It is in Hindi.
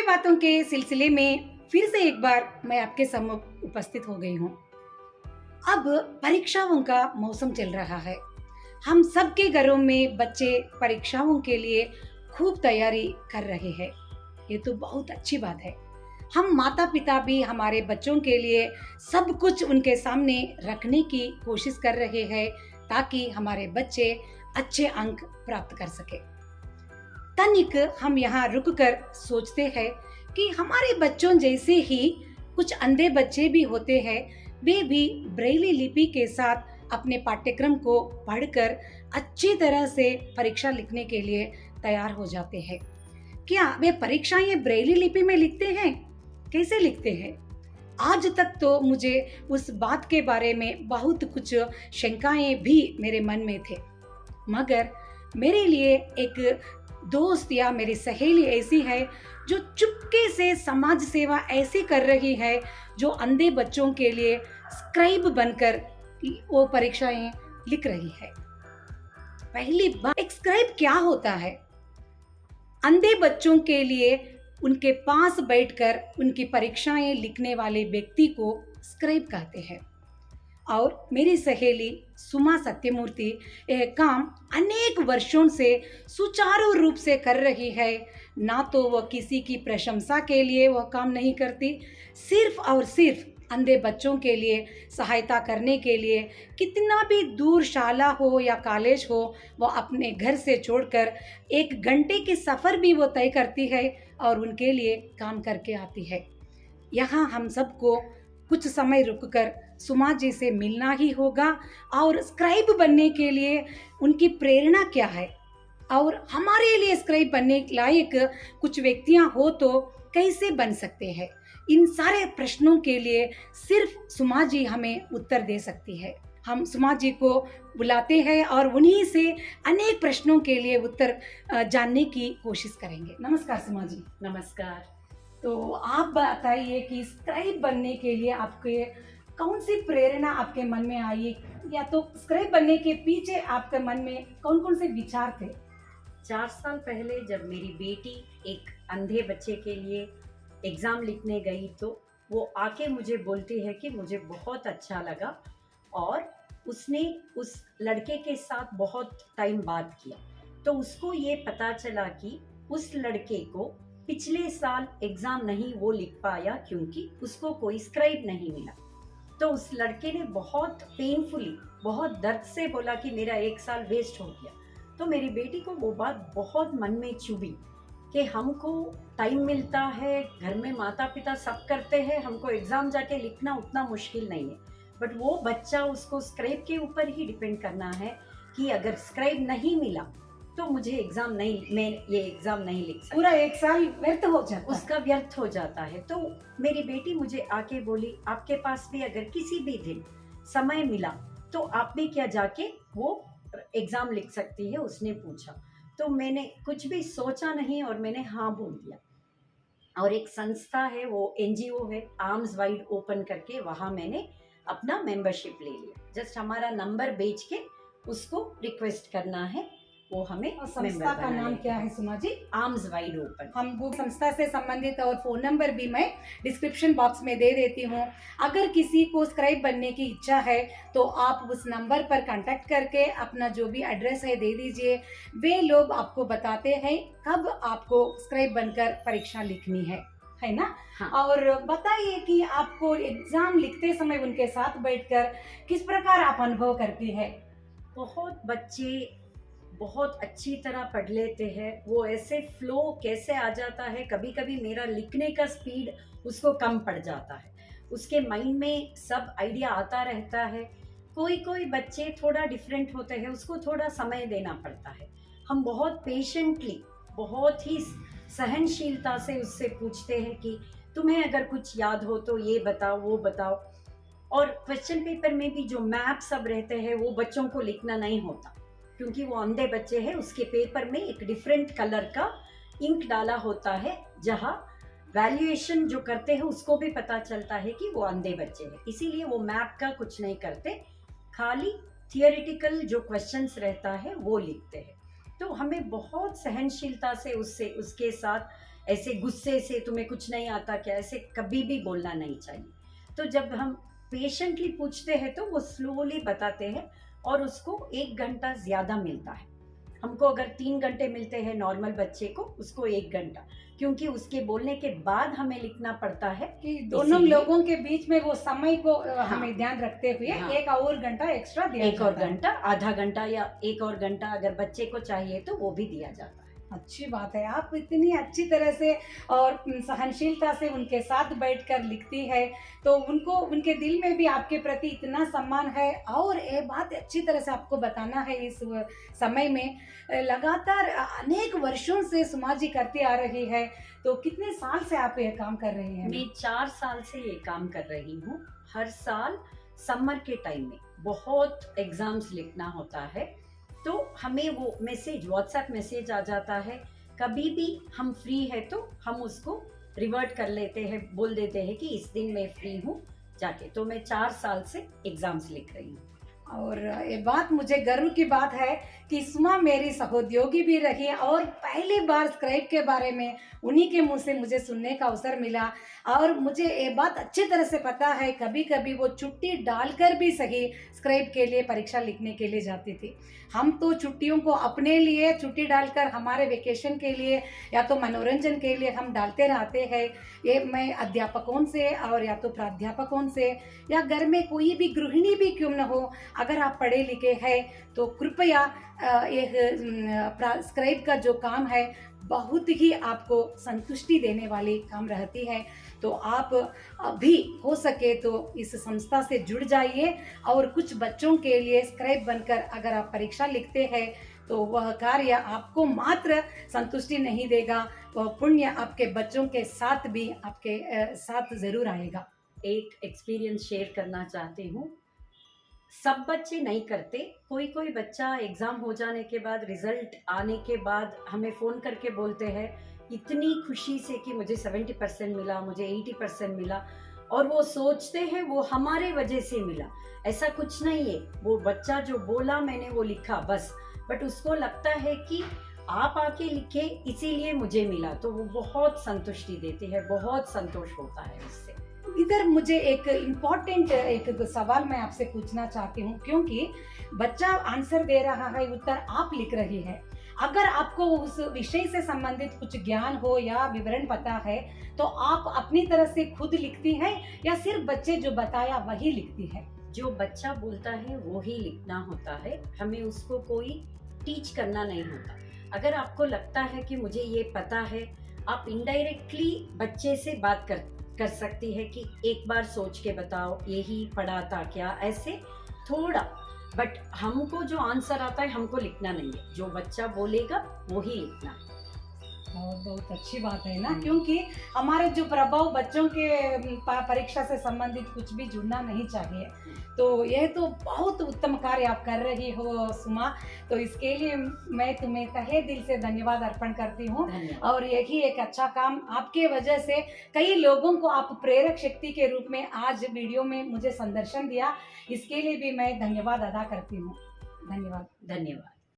कड़वी बातों के सिलसिले में फिर से एक बार मैं आपके सम्मुख उपस्थित हो गई हूँ। अब परीक्षाओं का मौसम चल रहा है। हम सबके घरों में बच्चे परीक्षाओं के लिए खूब तैयारी कर रहे हैं। ये तो बहुत अच्छी बात है। हम माता पिता भी हमारे बच्चों के लिए सब कुछ उनके सामने रखने की कोशिश कर रहे हैं ताकि हमारे बच्चे अच्छे अंक प्राप्त कर सके। तनिक हम यहाँ रुककर सोचते हैं कि हमारे बच्चों जैसे ही कुछ अंधे बच्चे भी होते हैं, वे भी ब्रेली लिपि के साथ अपने पाठ्यक्रम को पढ़कर अच्छी तरह से परीक्षा लिखने के लिए तैयार हो जाते हैं। क्या वे परीक्षाएं ब्रेली लिपि में लिखते हैं? कैसे लिखते हैं? आज तक तो मुझे उस बात के बारे में बहुत कुछ शंकाएं भी मेरे मन में थे, मगर मेरे लिए एक दोस्त या मेरी सहेली ऐसी है जो चुपके से समाज सेवा ऐसी कर रही है, जो अंधे बच्चों के लिए स्क्राइब बनकर वो परीक्षाएं लिख रही है। पहली बात, एक स्क्राइब क्या होता है? अंधे बच्चों के लिए उनके पास बैठकर उनकी परीक्षाएं लिखने वाले व्यक्ति को स्क्राइब कहते हैं। और मेरी सहेली सुमा सत्यमूर्ति यह काम अनेक वर्षों से सुचारू रूप से कर रही है। ना तो वह किसी की प्रशंसा के लिए वह काम नहीं करती, सिर्फ और सिर्फ अंधे बच्चों के लिए सहायता करने के लिए कितना भी दूर शाला हो या कॉलेज हो, वह अपने घर से छोड़कर 1 घंटे की सफ़र भी वो तय करती है और उनके लिए काम करके आती है। यहाँ हम सबको कुछ समय रुककर सुमा जी से मिलना ही होगा और स्क्राइब बनने के लिए उनकी प्रेरणा क्या है और हमारे लिए स्क्राइब बनने लायक कुछ व्यक्तियां हो तो कैसे बन सकते हैं। इन सारे प्रश्नों के लिए सिर्फ सुमा जी हमें उत्तर दे सकती है। हम सुमा जी को बुलाते हैं और उन्हीं से अनेक प्रश्नों के लिए उत्तर जानने की कोशिश करेंगे। नमस्कार सुमा जी। नमस्कार। तो आप बताइए कि स्क्राइब बनने के लिए आपके कौन सी प्रेरणा आपके मन में आई, या तो स्क्राइब बनने के पीछे आपके मन में कौन कौन से विचार थे? 4 साल पहले जब मेरी बेटी एक अंधे बच्चे के लिए एग्ज़ाम लिखने गई, तो वो आके मुझे बोलती है कि मुझे बहुत अच्छा लगा और उसने उस लड़के के साथ बहुत टाइम बात किया। तो उसको ये पता चला कि उस लड़के को पिछले साल एग्ज़ाम नहीं वो लिख पाया क्योंकि उसको कोई स्क्राइब नहीं मिला। तो उस लड़के ने बहुत पेनफुली, बहुत दर्द से बोला कि मेरा 1 साल वेस्ट हो गया। तो मेरी बेटी को वो बात बहुत मन में चुभी कि हमको टाइम मिलता है, घर में माता पिता सब करते हैं, हमको एग्ज़ाम जाके लिखना उतना मुश्किल नहीं है, बट वो बच्चा उसको स्क्राइब के ऊपर ही डिपेंड करना है कि अगर स्क्राइब नहीं मिला तो मुझे मैं ये एग्ज़ाम नहीं लिख सकता। पूरा 1 साल व्यर्थ हो जाता है। उसका व्यर्थ हो जाता है। तो मेरी बेटी मुझे आके बोली, आपके पास भी अगर किसी भी दिन समय मिला तो आप भी क्या जाके वो एग्ज़ाम लिख सकती है, उसने पूछा। तो मैंने कुछ भी सोचा नहीं और मैंने हाँ बोल दिया। और एक संस्था है, वो NGO है, आर्म्स वाइड ओपन करके, वहाँ मैंने अपना मेंबरशिप ले लिया। जस्ट हमारा नंबर भेज के उसको रिक्वेस्ट करना है, वो हमें। और संस्था का नाम क्या है सुमा जी? Arms wide open. हम वो संस्था से संबंधित और फोन नंबर भी मैं डिस्क्रिप्शन बॉक्स में दे देती हूँ। अगर किसी को स्क्राइब बनने की इच्छा है तो आप उस नंबर पर कांटेक्ट करके अपना जो भी एड्रेस है दे दीजिए। वे लोग आपको बताते हैं कब आपको स्क्राइब बनकर परीक्षा लिखनी है ना? हाँ। और बताइए कि आपको एग्जाम लिखते समय उनके साथ बैठकर किस प्रकार आप अनुभव करती है? बहुत बच्चे बहुत अच्छी तरह पढ़ लेते हैं, वो ऐसे फ्लो कैसे आ जाता है। कभी कभी मेरा लिखने का स्पीड उसको कम पड़ जाता है, उसके माइंड में सब आइडिया आता रहता है। कोई कोई बच्चे थोड़ा डिफरेंट होते हैं, उसको थोड़ा समय देना पड़ता है। हम बहुत पेशेंटली, बहुत ही सहनशीलता से उससे पूछते हैं कि तुम्हें अगर कुछ याद हो तो ये बताओ, वो बताओ। और क्वेश्चन पेपर में भी जो मैप सब रहते हैं वो बच्चों को लिखना नहीं होता क्योंकि वो अंधे बच्चे हैं। उसके पेपर में एक डिफरेंट कलर का इंक डाला होता है, जहाँ वैल्यूएशन जो करते हैं उसको भी पता चलता है कि वो अंधे बच्चे हैं। इसीलिए वो मैप का कुछ नहीं करते, खाली थियोरेटिकल जो क्वेश्चंस रहता है वो लिखते हैं। तो हमें बहुत सहनशीलता से उसके साथ ऐसे गुस्से से तुम्हें कुछ नहीं आता क्या, ऐसे कभी भी बोलना नहीं चाहिए। तो जब हम पेशेंटली पूछते हैं तो वो स्लोली बताते हैं, और उसको 1 घंटा ज़्यादा मिलता है। हमको अगर 3 घंटे मिलते हैं नॉर्मल बच्चे को, उसको 1 घंटा, क्योंकि उसके बोलने के बाद हमें लिखना पड़ता है। कि दोनों इसीलिए लोगों के बीच में वो समय को हाँ, हमें ध्यान रखते हुए हाँ, 1 और घंटा एक्स्ट्रा दिया एक और जाता है। घंटा, आधा घंटा या 1 और घंटा अगर बच्चे को चाहिए तो वो भी दिया जाता है। अच्छी बात है, आप इतनी अच्छी तरह से और सहनशीलता से उनके साथ बैठकर लिखती है, तो उनको उनके दिल में भी आपके प्रति इतना सम्मान है। और ये बात अच्छी तरह से आपको बताना है, इस समय में लगातार अनेक वर्षों से सुमा जी करती आ रही है, तो कितने साल से आप ये काम कर रही हैं? मैं 4 साल से ये काम कर रही हूँ। हर साल समर के टाइम में बहुत एग्जाम्स लिखना होता है, तो हमें वो मैसेज, व्हाट्सएप मैसेज आ जाता है। कभी भी हम फ्री है तो हम उसको रिवर्ट कर लेते हैं, बोल देते हैं कि इस दिन मैं फ्री हूँ जाके। तो मैं 4 साल से एग्जाम्स लिख रही हूँ। और ये बात मुझे गर्व की बात है कि सुमा मेरी सहोद्योगी भी रही, और पहली बार स्क्राइब के बारे में उन्हीं के मुंह से मुझे सुनने का अवसर मिला। और मुझे ये बात अच्छी तरह से पता है, कभी कभी वो छुट्टी डालकर भी सही स्क्राइब के लिए परीक्षा लिखने के लिए जाती थी। हम तो छुट्टियों को अपने लिए छुट्टी डालकर हमारे वेकेशन के लिए या तो मनोरंजन के लिए हम डालते रहते हैं। ये मैं अध्यापकों से और या तो प्राध्यापकों से या घर में कोई भी गृहिणी भी क्यों न हो, अगर आप पढ़े लिखे हैं तो कृपया स्क्राइब का जो काम है बहुत ही आपको संतुष्टि देने वाली काम रहती है। तो आप अभी हो सके तो इस संस्था से जुड़ जाइए, और कुछ बच्चों के लिए स्क्राइब बनकर अगर आप परीक्षा लिखते हैं तो वह कार्य आपको मात्र संतुष्टि नहीं देगा, वह पुण्य आपके बच्चों के साथ भी आपके साथ ज़रूर आएगा। एक एक्सपीरियंस शेयर करना चाहती हूँ। सब बच्चे नहीं करते, कोई कोई बच्चा एग्ज़ाम हो जाने के बाद, रिजल्ट आने के बाद हमें फ़ोन करके बोलते हैं इतनी खुशी से कि मुझे 70% मिला, मुझे 80% मिला, और वो सोचते हैं वो हमारे वजह से मिला। ऐसा कुछ नहीं है, वो बच्चा जो बोला मैंने वो लिखा बस, बट उसको लगता है कि आप आके लिखे इसीलिए मुझे मिला, तो वो बहुत संतुष्टि देती है, बहुत संतोष होता है उससे। इधर मुझे एक इम्पॉर्टेंट एक सवाल मैं आपसे पूछना चाहती हूँ, क्योंकि बच्चा आंसर दे रहा है, उत्तर आप लिख रही है। अगर आपको उस विषय से संबंधित कुछ ज्ञान हो या विवरण पता है तो आप अपनी तरह से खुद लिखती हैं या सिर्फ बच्चे जो बताया वही लिखती है? जो बच्चा बोलता है वो ही लिखना होता है, हमें उसको कोई टीच करना नहीं होता। अगर आपको लगता है कि मुझे ये पता है, आप इनडायरेक्टली बच्चे से बात कर सकती है कि एक बार सोच के बताओ यही पढ़ा था क्या, ऐसे थोड़ा। बट हमको जो आंसर आता है हमको लिखना नहीं है, जो बच्चा बोलेगा वो ही लिखना है। बहुत अच्छी बात है ना, क्योंकि हमारे जो प्रभाव बच्चों के परीक्षा से संबंधित कुछ भी जुड़ना नहीं चाहिए। तो यह तो बहुत उत्तम कार्य आप कर रही हो सुमा, तो इसके लिए मैं तुम्हें तहे दिल से धन्यवाद अर्पण करती हूँ। और यही एक अच्छा काम, आपके वजह से कई लोगों को आप प्रेरक शक्ति के रूप में आज वीडियो में मुझे संदर्शन दिया, इसके लिए भी मैं धन्यवाद अदा करती हूँ। धन्यवाद। धन्यवाद।